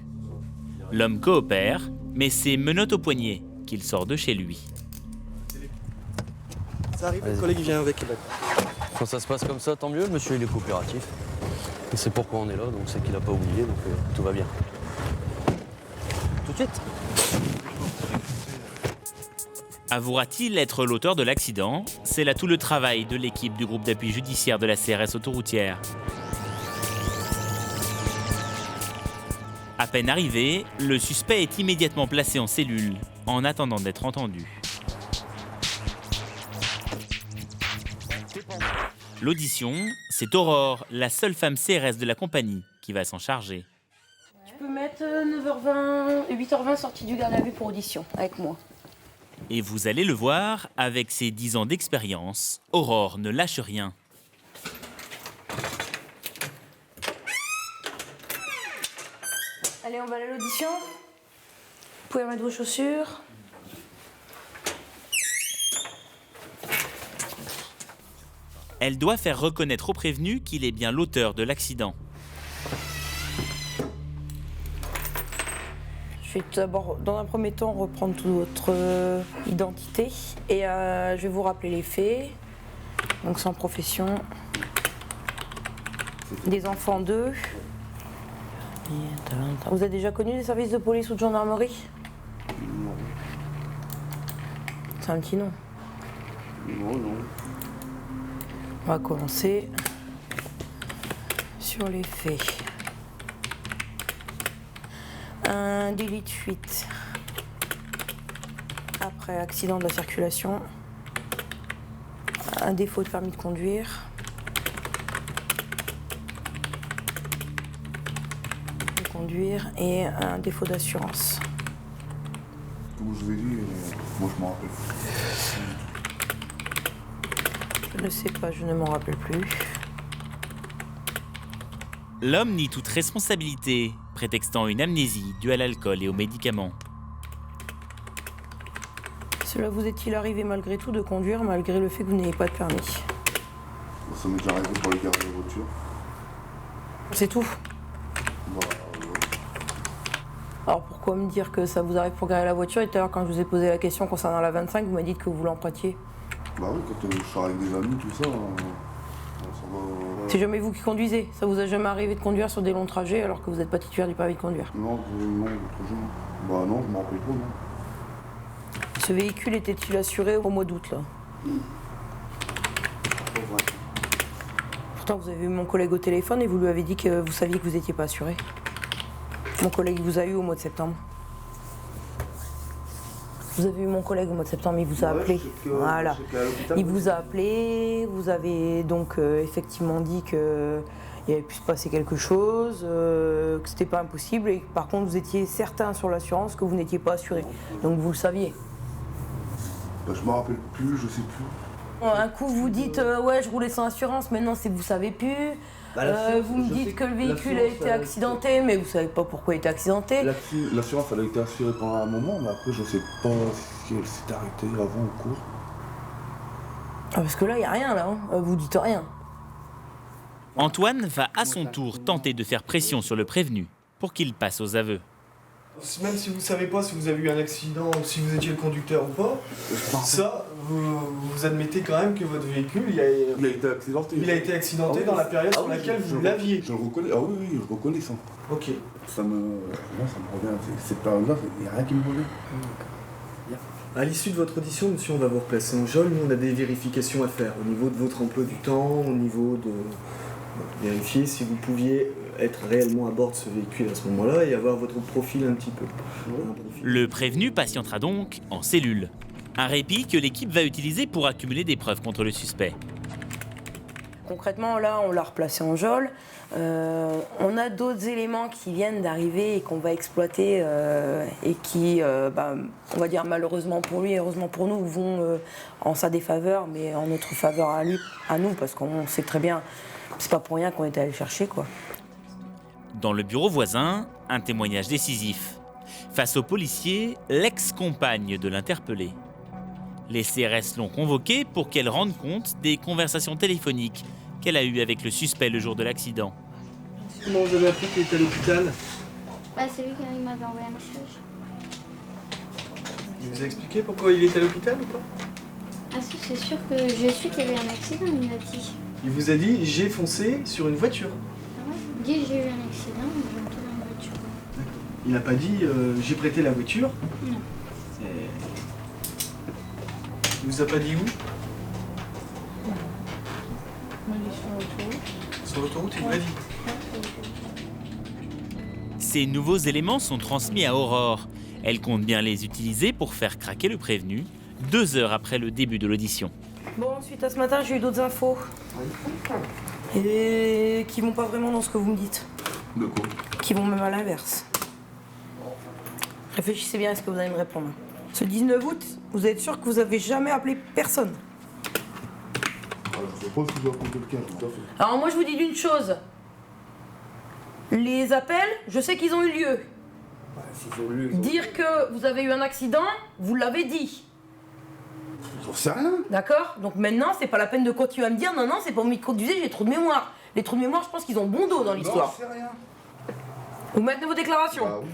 L'homme coopère, mais c'est menottes au poignet qu'il sort de chez lui. Ça arrive, le collègue vient avec. Quand ça se passe comme ça, tant mieux, le monsieur il est coopératif. Il sait pourquoi on est là, donc c'est qu'il a pas oublié, donc tout va bien. Tout de suite. Avouera-t-il être l'auteur de l'accident? C'est là tout le travail de l'équipe du groupe d'appui judiciaire de la CRS autoroutière. À peine arrivé, le suspect est immédiatement placé en cellule, en attendant d'être entendu. L'audition, c'est Aurore, la seule femme CRS de la compagnie, qui va s'en charger. Tu peux mettre 9h20, 8h20 sortie du garde à vue pour audition, avec moi. Et vous allez le voir, avec ses 10 ans d'expérience, Aurore ne lâche rien. Allez, on va aller à l'audition. Vous pouvez mettre vos chaussures. Elle doit faire reconnaître au prévenu qu'il est bien l'auteur de l'accident. Je vais d'abord, dans un premier temps, reprendre toute votre identité et je vais vous rappeler les faits. Donc sans profession, des enfants d'eux. Vous avez déjà connu des services de police ou de gendarmerie? Non. C'est un petit nom. Non, non. On va commencer sur les faits. Un délit de fuite après accident de la circulation, un défaut de permis de conduire, et un défaut d'assurance. Comme je vous ai dit, moi je m'en rappelle. Je ne sais pas, je ne m'en rappelle plus. L'homme nie toute responsabilité, prétextant une amnésie due à l'alcool et aux médicaments. Cela vous est-il arrivé malgré tout de conduire, malgré le fait que vous n'ayez pas de permis? Ça m'est déjà arrivé pour les garer la voiture. C'est tout? Bah, Alors pourquoi me dire que ça vous arrive pour garer la voiture? Et tout à l'heure, quand je vous ai posé la question concernant la 25, vous m'avez dit que vous l'empruntiez. Bah oui, quand je suis avec des amis, tout ça, ça va... C'est jamais vous qui conduisez? Ça vous a jamais arrivé de conduire sur des longs trajets alors que vous n'êtes pas titulaire du permis de conduire? Non, l'autre jour. Bah non, je m'en rappelle pas, non. Ce véhicule était-il assuré au mois d'août, là? Pourtant, vous avez eu mon collègue au téléphone et vous lui avez dit que vous saviez que vous n'étiez pas assuré. Mon collègue vous a eu au mois de septembre. Vous avez eu mon collègue au mois de septembre, il vous a appelé. Voilà. Il vous a appelé, vous avez donc effectivement dit qu'il avait pu se passer quelque chose, que c'était pas impossible et que par contre vous étiez certain sur l'assurance que vous n'étiez pas assuré. Donc vous le saviez. Bah, je me rappelle plus, je sais plus. Un coup vous dites ouais je roulais sans assurance, maintenant c'est que vous savez plus. Vous me dites que le véhicule a été accidenté, mais vous savez pas pourquoi il était accidenté. L'assurance elle a été assurée pendant un moment, mais après je sais pas si elle s'est arrêtée avant ou quoi. Ah, parce que là il n'y a rien là, hein. Vous dites rien. Antoine va à son tour tenter de faire pression sur le prévenu pour qu'il passe aux aveux. Même si vous savez pas si vous avez eu un accident ou si vous étiez le conducteur ou pas, ça, vous admettez quand même que votre véhicule, il a été accidenté. Il a été accidenté dans la période sur laquelle vous l'aviez. Je le reconnais, ah oui, je le reconnais ça. Ok. Ça me revient, cette période-là, il n'y a rien qui me revient. À l'issue de votre audition, monsieur, on va vous replacer en geôle. Nous, on a des vérifications à faire au niveau de votre emploi du temps, au niveau de vérifier si vous pouviez être réellement à bord de ce véhicule à ce moment-là et avoir votre profil un petit peu. Le prévenu patientera donc en cellule. Un répit que l'équipe va utiliser pour accumuler des preuves contre le suspect. Concrètement, là, on l'a replacé en geôle. On a d'autres éléments qui viennent d'arriver et qu'on va exploiter et qui, on va dire malheureusement pour lui et heureusement pour nous, vont en sa défaveur, mais en notre faveur à nous, parce qu'on sait très bien, c'est pas pour rien qu'on était allé le chercher, quoi. Dans le bureau voisin, un témoignage décisif. Face aux policiers, l'ex-compagne de l'interpellé. Les CRS l'ont convoquée pour qu'elle rende compte des conversations téléphoniques qu'elle a eues avec le suspect le jour de l'accident. Comment vous avez appris qu'il était à l'hôpital? C'est lui qui m'avait envoyé un message. Il vous a expliqué pourquoi il était à l'hôpital ou pas? Ah si, c'est sûr que je suis qu'il y avait un accident, il m'a dit. Il vous a dit j'ai foncé sur une voiture. Ah ouais, dit j'ai eu un accident, j'ai monté dans une voiture. Il n'a pas dit j'ai prêté la voiture. Non. Il vous a pas dit où? On est sur l'autoroute. Sur l'autoroute, il vous l'a dit. Ces nouveaux éléments sont transmis à Aurore. Elle compte bien les utiliser pour faire craquer le prévenu 2 heures après le début de l'audition. Bon, suite à ce matin, j'ai eu d'autres infos. Et qui vont pas vraiment dans ce que vous me dites. De quoi? Qui vont même à l'inverse. Réfléchissez bien à ce que vous allez me répondre. Ce 19 août, vous êtes sûr que vous avez jamais appelé personne? Alors, je sais pas si j'ai appelé quelqu'un, tout à fait. Alors moi, je vous dis d'une chose. Les appels, je sais qu'ils ont eu lieu. Dire que vous avez eu un accident, vous l'avez dit. J'en sais rien. D'accord? Donc maintenant, c'est pas la peine de continuer à me dire non, non, c'est pas au micro-diffusé, j'ai trop de mémoire. Les trous de mémoire, je pense qu'ils ont bon dos dans l'histoire. Non, je sais rien. Vous maintenez vos déclarations? Bah oui.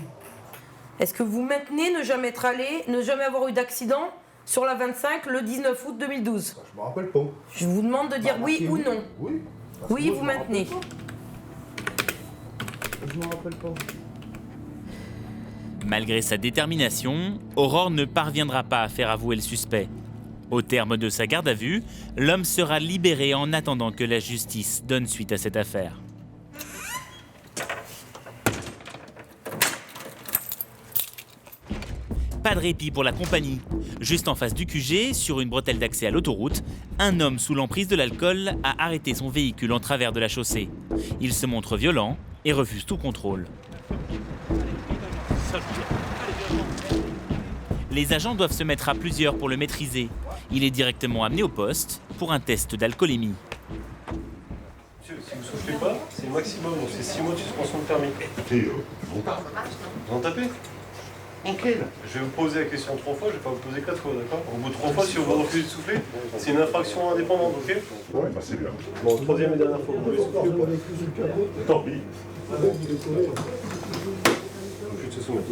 Est-ce que vous maintenez ne jamais être allé, ne jamais avoir eu d'accident sur la 25 le 19 août 2012? Je me rappelle pas. Je vous demande de dire oui ou non. Oui. Oui, vous maintenez. Je me rappelle pas. Malgré sa détermination, Aurore ne parviendra pas à faire avouer le suspect. Au terme de sa garde à vue, l'homme sera libéré en attendant que la justice donne suite à cette affaire. Pas de répit pour la compagnie. Juste en face du QG, sur une bretelle d'accès à l'autoroute, un homme sous l'emprise de l'alcool a arrêté son véhicule en travers de la chaussée. Il se montre violent et refuse tout contrôle. Les agents doivent se mettre à plusieurs pour le maîtriser. Il est directement amené au poste pour un test d'alcoolémie. Monsieur, si vous ne soufflez pas, c'est le maximum, donc c'est 6 mois de suspension de permis. Vous en tapez? Ok. Je vais vous poser la question 3 fois, je ne vais pas vous poser 4 fois, d'accord? Au bout de 3 fois, si vous refusez de souffler, c'est une infraction indépendante, ok? Ouais, bah c'est bien. Bon, troisième et dernière fois, vous pouvez souffler ou pas? Tant pis. Refus de se soumettre.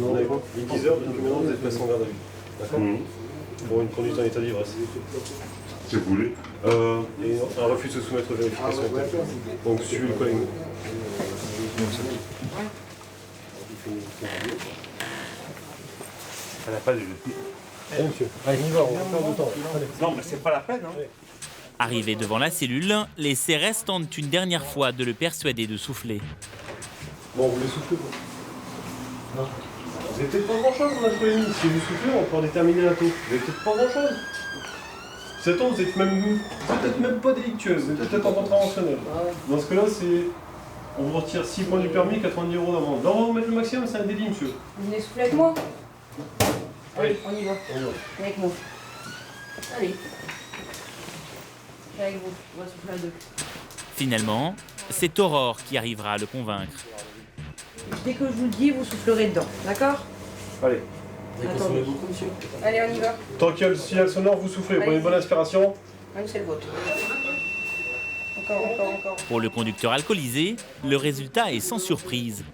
Non, d'accord. Il est 10 heures, depuis maintenant, vous êtes placé en garde à vue. D'accord? Pour une conduite en état d'ivresse. Si vous voulez. Et un refus de se soumettre aux vérifications. Donc, suivez le collègue. Ça n'a pas de... Allez, monsieur. Allez, on y va, on va faire du temps. Non, mais c'est pas la peine, hein. Arrivé devant la cellule, les CRS tentent une dernière fois de le persuader de souffler. Bon, vous voulez souffler quoi? Non. Vous n'avez peut-être pas grand-chose en alcoolémie. Si vous soufflez, on peut en déterminer un taux. Vous n'avez peut-être pas grand-chose. 7 ans, vous êtes peut-être même pas délictueuse, vous êtes peut-être en contraventionnel. Dans ce cas-là, on vous retire 6 points du permis, 90 € d'amende. Là, on va vous mettre le maximum, c'est un délit, monsieur. Vous venez souffler avec moi? Allez, Oui. on y va. Avec moi. Allez. Avec vous, on va souffler à deux. Finalement, c'est Aurore qui arrivera à le convaincre. Dès que je vous le dis, vous soufflerez dedans, d'accord? Allez. Vous avez consommé beaucoup, monsieur? Allez, on y va. Tant qu'il y a le signal sonore, vous soufflez, vous prenez une bonne inspiration. Allez, c'est le vôtre. Encore. Pour le conducteur alcoolisé, le résultat est sans surprise.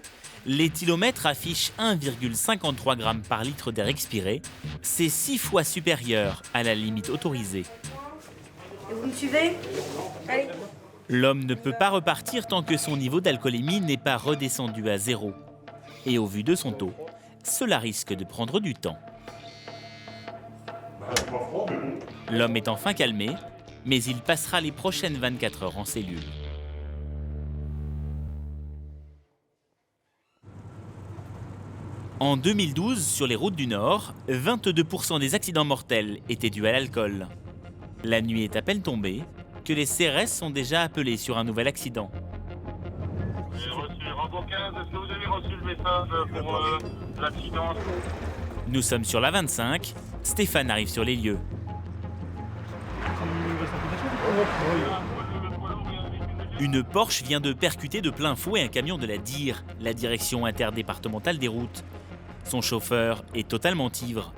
L'éthylomètre affiche 1,53 g par litre d'air expiré. C'est 6 fois supérieur à la limite autorisée. Et vous me suivez? Allez. L'homme ne peut pas repartir tant que son niveau d'alcoolémie n'est pas redescendu à 0. Et au vu de son taux, cela risque de prendre du temps. L'homme est enfin calmé, mais il passera les prochaines 24 heures en cellule. En 2012, sur les routes du Nord, 22% des accidents mortels étaient dus à l'alcool. La nuit est à peine tombée que les CRS sont déjà appelés sur un nouvel accident. J'ai reçu Rambo 15, est-ce que vous avez reçu le message pour l'accident? Nous sommes sur la 25, Stéphane arrive sur les lieux. Une Porsche vient de percuter de plein fouet un camion de la DIR, la direction interdépartementale des routes. Son chauffeur est totalement ivre.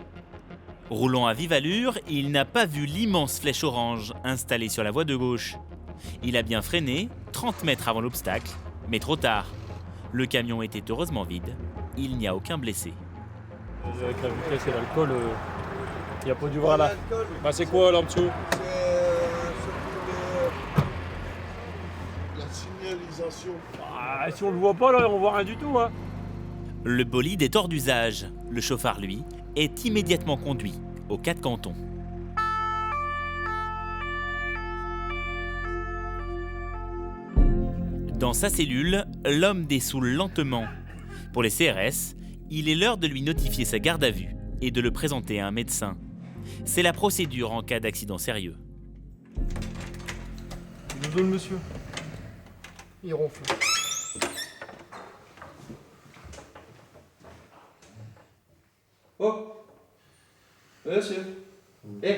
Roulant à vive allure, il n'a pas vu l'immense flèche orange installée sur la voie de gauche. Il a bien freiné, 30 mètres avant l'obstacle, mais trop tard. Le camion était heureusement vide, il n'y a aucun blessé. Avec la vitesse et l'alcool, il n'y a pas du vrai là. Bah c'est quoi là en dessous? La signalisation. Ah, si on le voit pas là, on voit rien du tout, hein. Le bolide est hors d'usage. Le chauffard, lui, est immédiatement conduit aux 4 cantons. Dans sa cellule, l'homme dessoule lentement. Pour les CRS, il est l'heure de lui notifier sa garde à vue et de le présenter à un médecin. C'est la procédure en cas d'accident sérieux. Je vous donne monsieur. Il ronfle. Oh monsieur. Eh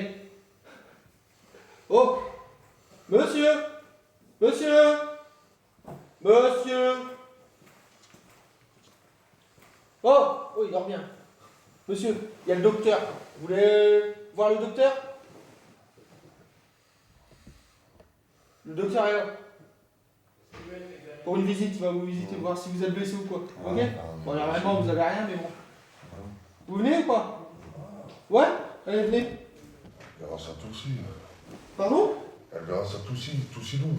oh monsieur. Monsieur. Monsieur. Oh, il dort bien. Monsieur, il y a le docteur. Vous voulez voir le docteur? Le docteur est là. Pour une visite, il va vous visiter, voir si vous êtes blessé ou quoi. Ok? Bon, normalement, vous avez rien, mais bon. Vous venez ou pas? Ouais? Allez, venez. Elle verra ça tout aussi. Pardon? Elle verra ça tout aussi doux.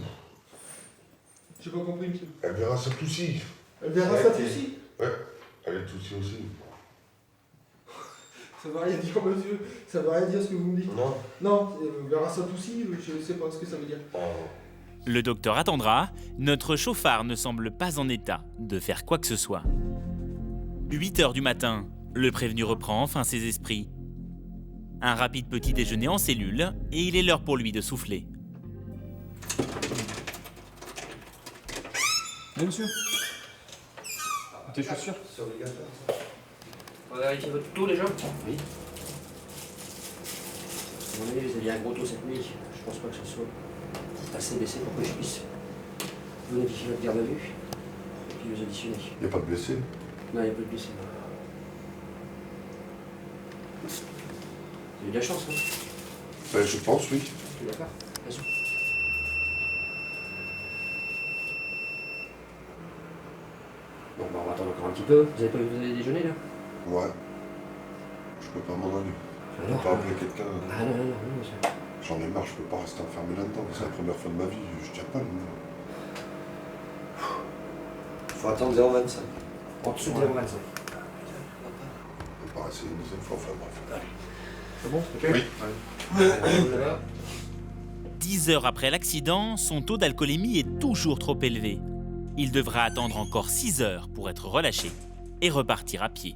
J'ai pas compris, monsieur. Elle verra ça tout aussi. Elle verra ça tout aussi? Ouais, elle est tout aussi. Ça veut rien dire, monsieur. Ça veut rien dire ce que vous me dites. Non. Non, elle verra ça tout aussi, je sais pas ce que ça veut dire. Le docteur attendra, notre chauffard ne semble pas en état de faire quoi que ce soit. 8h du matin, le prévenu reprend enfin ses esprits. Un rapide petit déjeuner en cellule et il est l'heure pour lui de souffler. Oui, monsieur. Tes chaussures? C'est obligatoire. On va vérifier votre taux déjà? Oui. À mon avis, vous avez un gros taux cette nuit. Je pense pas que ce soit assez baissé pour que je puisse vous notifier votre garde à vue et puis vous additionner. Il n'y a pas de blessé? Non, il n'y a pas de blessé. Vous avez de la chance, hein? Ben, je pense, oui. D'accord. Bien sûr. Bon, bah, on va attendre encore un petit peu. Vous avez déjeuné là? Ouais. Je peux pas m'en aller. Je peux pas appeler quelqu'un. Ah non, monsieur. J'en ai marre, je peux pas rester enfermé là-dedans. C'est la première fois de ma vie, je tiens pas le nom. Faut attendre 0,25. En dessous de 0,25. On peut pas essayer une deuxième fois, enfin bref. C'est bon? Oui. 10 heures après l'accident, son taux d'alcoolémie est toujours trop élevé. Il devra attendre encore 6 heures pour être relâché et repartir à pied.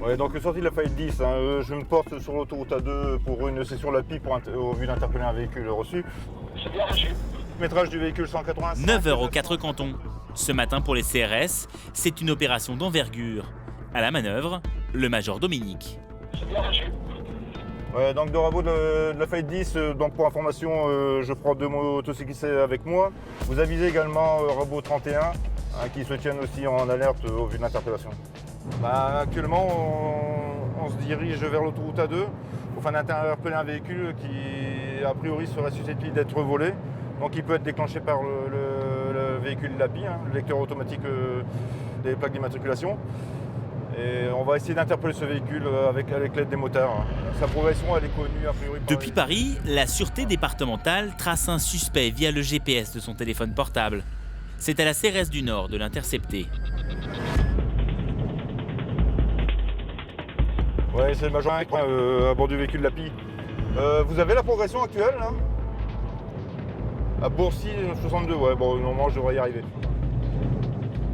Ouais, donc sortie de la faillite 10, hein, je me porte sur l'autoroute A2 pour une session LAPI au but d'interpeller un véhicule reçu. C'est bien reçu. Métrage du véhicule 185. 9 heures aux 4 cantons. Ce matin pour les CRS, c'est une opération d'envergure. À la manœuvre, le major Dominique. C'est bien reçu. Ouais, donc de rabot de la faillite 10, donc pour information, je prends 2 motocyclistes avec moi. Vous avisez également rabot 31, hein, qui se tiennent aussi en alerte au vu de l'interpellation. Bah, actuellement, on se dirige vers l'autoroute A2 afin d'interpeller un véhicule qui, a priori, serait susceptible d'être volé. Donc il peut être déclenché par le véhicule LAPI, hein, le lecteur automatique des plaques d'immatriculation. Et on va essayer d'interpeller ce véhicule avec l'aide des motards. Hein. Sa progression, elle est connue a priori. Depuis Paris, la sûreté départementale trace un suspect via le GPS de son téléphone portable. C'est à la CRS du Nord de l'intercepter. Ouais, c'est le major à bord du véhicule LAPI. Vous avez la progression actuelle là? À Bourcy 62, ouais, bon, normalement je devrais y arriver.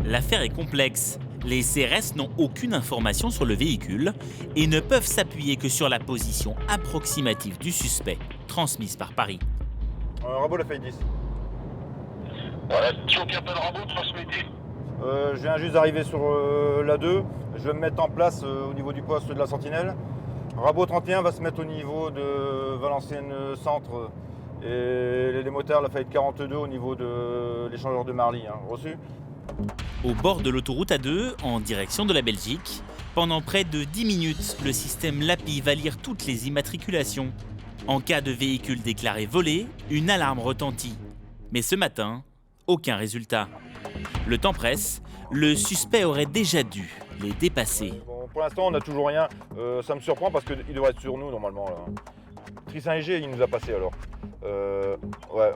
L'affaire est complexe. Les CRS n'ont aucune information sur le véhicule et ne peuvent s'appuyer que sur la position approximative du suspect, transmise par Paris. Rabot la faillite 10. Voilà, si on appelle Rabot, transmettez. Je viens juste d'arriver sur l'A2. Je vais me mettre en place au niveau du poste de la Sentinelle. Rabot 31 va se mettre au niveau de Valenciennes Centre et les motards, la faillite 42 au niveau de l'échangeur de Marly. Hein. Reçu? Au bord de l'autoroute A2, en direction de la Belgique, pendant près de 10 minutes, le système LAPI va lire toutes les immatriculations. En cas de véhicule déclaré volé, une alarme retentit. Mais ce matin, aucun résultat. Le temps presse, le suspect aurait déjà dû les dépasser. Bon, pour l'instant, on n'a toujours rien. Ça me surprend parce qu'il devrait être sur nous normalement. Là. Tri-Saint-Léger, il nous a passé alors. Ouais.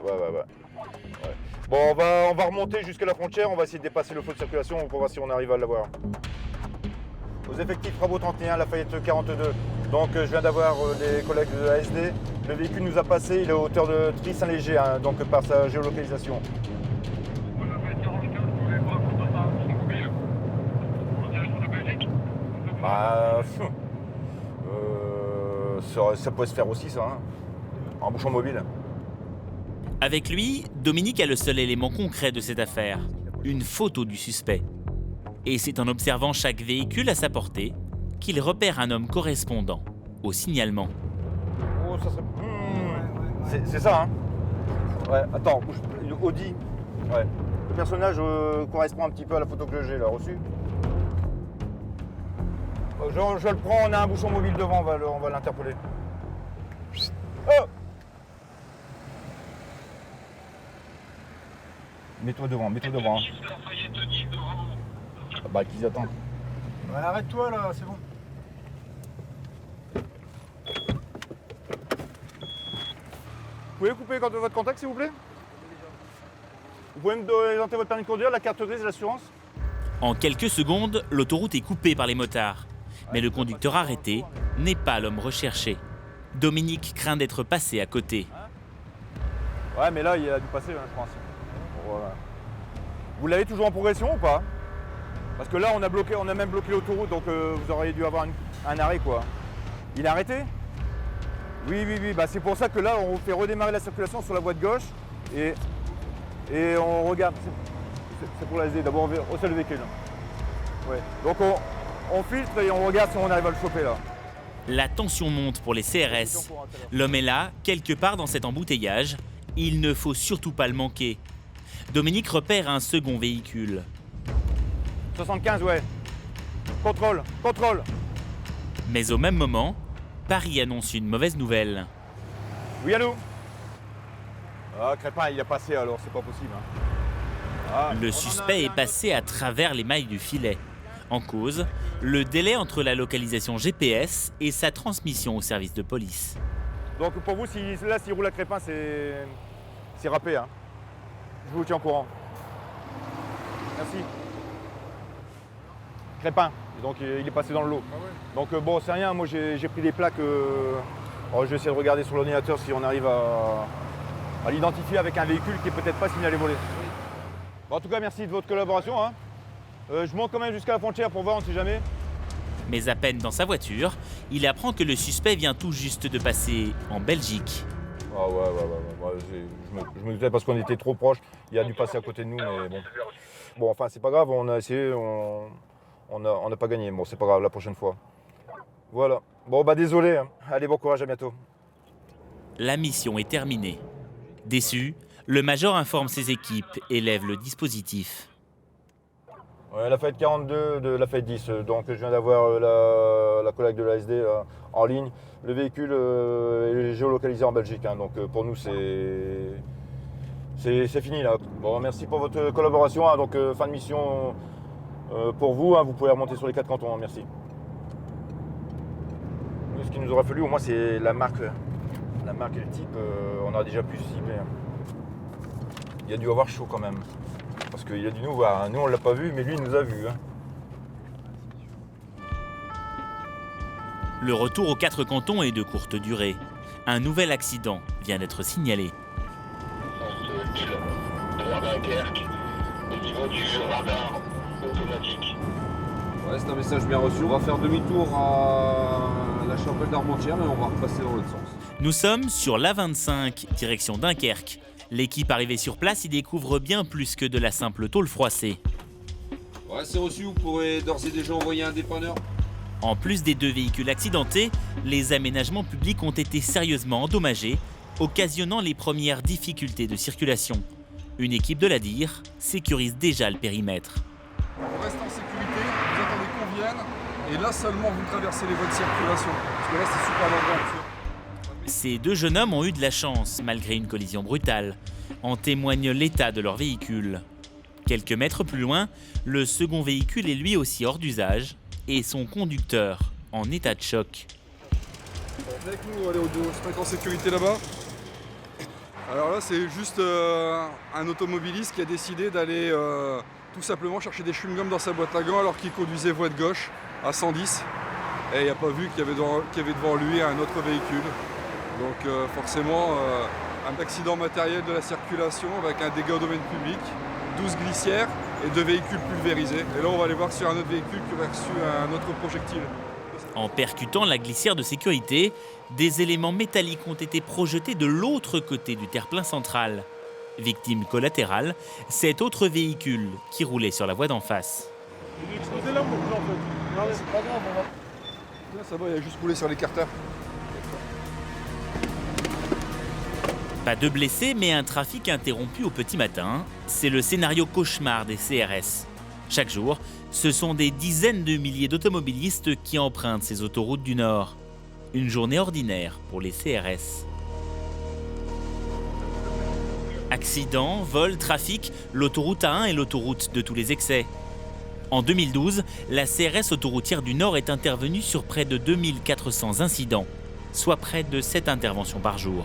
Bon, on va remonter jusqu'à la frontière, on va essayer de dépasser le feu de circulation pour voir si on arrive à l'avoir. Aux effectifs Rabot 31, Lafayette 42. Donc je viens d'avoir des collègues de l'ASD. Le véhicule nous a passé, il est à hauteur de Tri-Saint-Léger, hein, donc par sa géolocalisation. ça pourrait se faire aussi, ça, hein, en bouchon mobile. Avec lui, Dominique a le seul élément concret de cette affaire, une photo du suspect. Et c'est en observant chaque véhicule à sa portée qu'il repère un homme correspondant au signalement. Oh, ça serait... C'est ça, hein. Ouais, attends, Audi. Ouais. Le personnage correspond un petit peu à la photo que j'ai là reçue. Je le prends, on a un bouchon mobile devant, on va l'interpeller. Oh, mets-toi devant. Hein. Ah bah, qu'ils attendent. Ouais, arrête-toi là, c'est bon. Vous pouvez couper votre contact, s'il vous plaît? Vous pouvez me présenter votre permis de conduire, la carte grise et l'assurance? En quelques secondes, l'autoroute est coupée par les motards. Mais le conducteur arrêté n'est pas l'homme recherché. Dominique craint d'être passé à côté. Ouais, mais là, il a dû passer, hein, je pense. Voilà. Vous l'avez toujours en progression ou pas? Parce que là, on a même bloqué l'autoroute, donc vous auriez dû avoir un arrêt, quoi. Il est arrêté? Oui, bah, c'est pour ça que là, on fait redémarrer la circulation sur la voie de gauche et on regarde. C'est pour la SD, d'abord on recèle le véhicule. Ouais. Donc on filtre et on regarde si on arrive à le choper là. La tension monte pour les CRS. L'homme est là, quelque part dans cet embouteillage. Il ne faut surtout pas le manquer. Dominique repère un second véhicule. 75, ouais. Contrôle. Mais au même moment, Paris annonce une mauvaise nouvelle. Oui, allô? Ah, Crépin, il a passé alors, c'est pas possible. Hein. Ah, le suspect est passé à travers les mailles du filet. En cause, le délai entre la localisation GPS et sa transmission au service de police. Donc pour vous, s'il roule à Crépin, c'est râpé. Hein. Je vous tiens au courant. Merci. Crépin, donc il est passé dans le lot. Ah ouais. Donc bon, c'est rien, moi j'ai pris des plaques. Je vais essayer de regarder sur l'ordinateur si on arrive à l'identifier avec un véhicule qui est peut-être pas signalé volé. Bon, en tout cas, merci de votre collaboration. Hein. Je monte quand même jusqu'à la frontière pour voir, on ne sait jamais. Mais à peine dans sa voiture, il apprend que le suspect vient tout juste de passer en Belgique. Ah ouais, je me doutais parce qu'on était trop proches. Il a dû passer à côté de nous, mais bon. Bon, enfin, c'est pas grave, on a essayé, on n'a pas gagné. Bon, c'est pas grave, la prochaine fois. Voilà. Bon, bah désolé. Hein. Allez, bon courage, à bientôt. La mission est terminée. Déçu, le major informe ses équipes et lève le dispositif. Ouais, la Lafayette 42 de la Lafayette 10, donc je viens d'avoir la collègue de l'ASD en ligne. Le véhicule est géolocalisé en Belgique, hein, donc pour nous c'est fini là. Bon, merci pour votre collaboration, hein, donc fin de mission pour vous, hein, vous pouvez remonter sur les 4 cantons, hein, merci. Ce qu'il nous aurait fallu au moins c'est la marque et le type, on aurait déjà pu se cibler. Hein. Il y a dû avoir chaud quand même. Parce qu'il a dû nous voir. Nous, on ne l'a pas vu, mais lui, il nous a vus. Hein. Le retour aux 4 cantons est de courte durée. Un nouvel accident vient d'être signalé. Droit Dunkerque, au niveau du radar automatique. Ouais, c'est un message bien reçu. On va faire demi-tour à la chapelle d'Armentières, mais on va repasser dans l'autre sens. Nous sommes sur l'A25, direction Dunkerque. L'équipe arrivée sur place y découvre bien plus que de la simple tôle froissée. Ouais, c'est reçu, vous pourrez d'ores et déjà envoyer un dépanneur. En plus des 2 véhicules accidentés, les aménagements publics ont été sérieusement endommagés, occasionnant les premières difficultés de circulation. Une équipe de l'ADIR sécurise déjà le périmètre. On reste en sécurité, vous attendez qu'on vienne, et là seulement vous traversez les voies de circulation. Parce que là c'est super dangereux. Ces 2 jeunes hommes ont eu de la chance, malgré une collision brutale. En témoigne l'état de leur véhicule. Quelques mètres plus loin, le second véhicule est lui aussi hors d'usage et son conducteur en état de choc. Avec nous, allez, on se met en sécurité là-bas. Alors là, c'est juste un automobiliste qui a décidé d'aller tout simplement chercher des chewing-gums dans sa boîte à gants alors qu'il conduisait voie de gauche à 110. Et il n'a pas vu qu'il y avait devant lui un autre véhicule. Donc forcément, un accident matériel de la circulation avec un dégât au domaine public, 12 glissières et 2 véhicules pulvérisés. Et là, on va aller voir sur un autre véhicule qui aurait reçu un autre projectile. En percutant la glissière de sécurité, des éléments métalliques ont été projetés de l'autre côté du terre-plein central. Victime collatérale, cet autre véhicule qui roulait sur la voie d'en face. Il est explosé là, mon plan, en fait. Non, c'est pas grave, on va. Là, ça va, il a juste roulé sur l'écarteur. Pas de blessés, mais un trafic interrompu au petit matin. C'est le scénario cauchemar des CRS. Chaque jour, ce sont des dizaines de milliers d'automobilistes qui empruntent ces autoroutes du Nord. Une journée ordinaire pour les CRS. Accidents, vols, trafic, l'autoroute A1 est l'autoroute de tous les excès. En 2012, la CRS autoroutière du Nord est intervenue sur près de 2400 incidents, soit près de 7 interventions par jour.